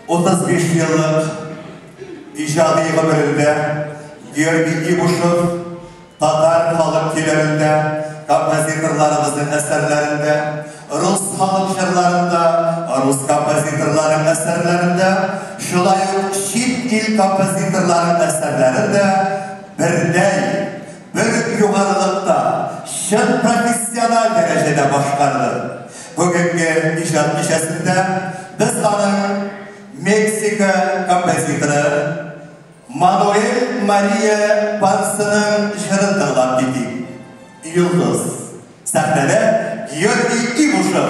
35 yıllık icadi ömründe Georgiy Ibuşev Tatar halk dillerinde, kompozitorlarımızın eserlerinde, Rus halk şarlarında, Rus kompozitorların eserlerinde, şulay çift il kompozitorların eserlerinde bir yukarılıkta, şın profesyonel derecede başarılı. Bugünkü icad gişesinde biz onun Meksika kompozitoru Manuel Maria Pans'ın şirini tırlap ettik. Yıldız. Sahnede Georgiy Ibuşev.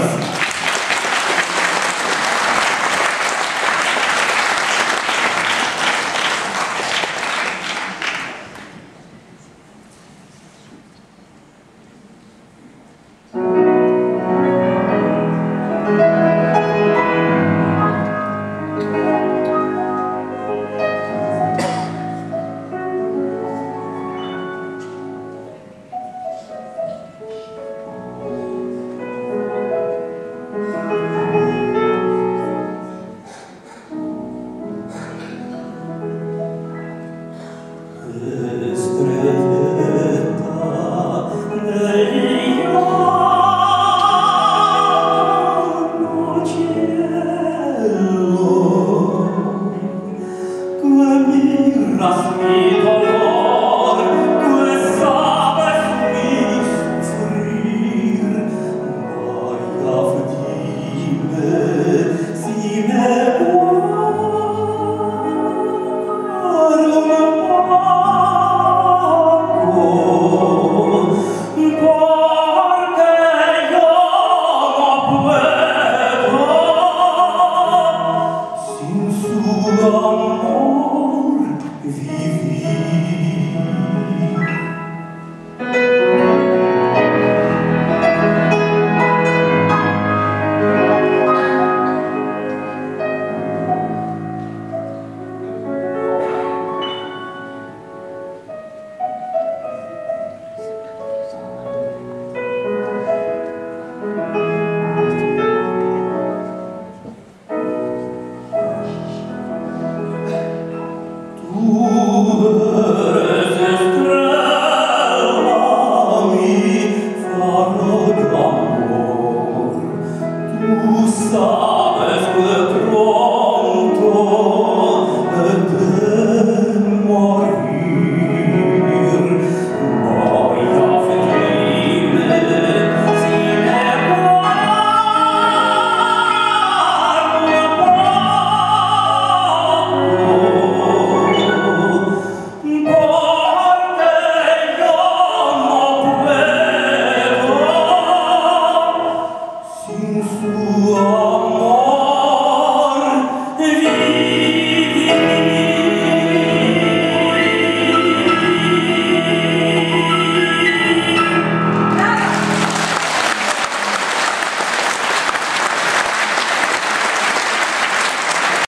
Sin su amor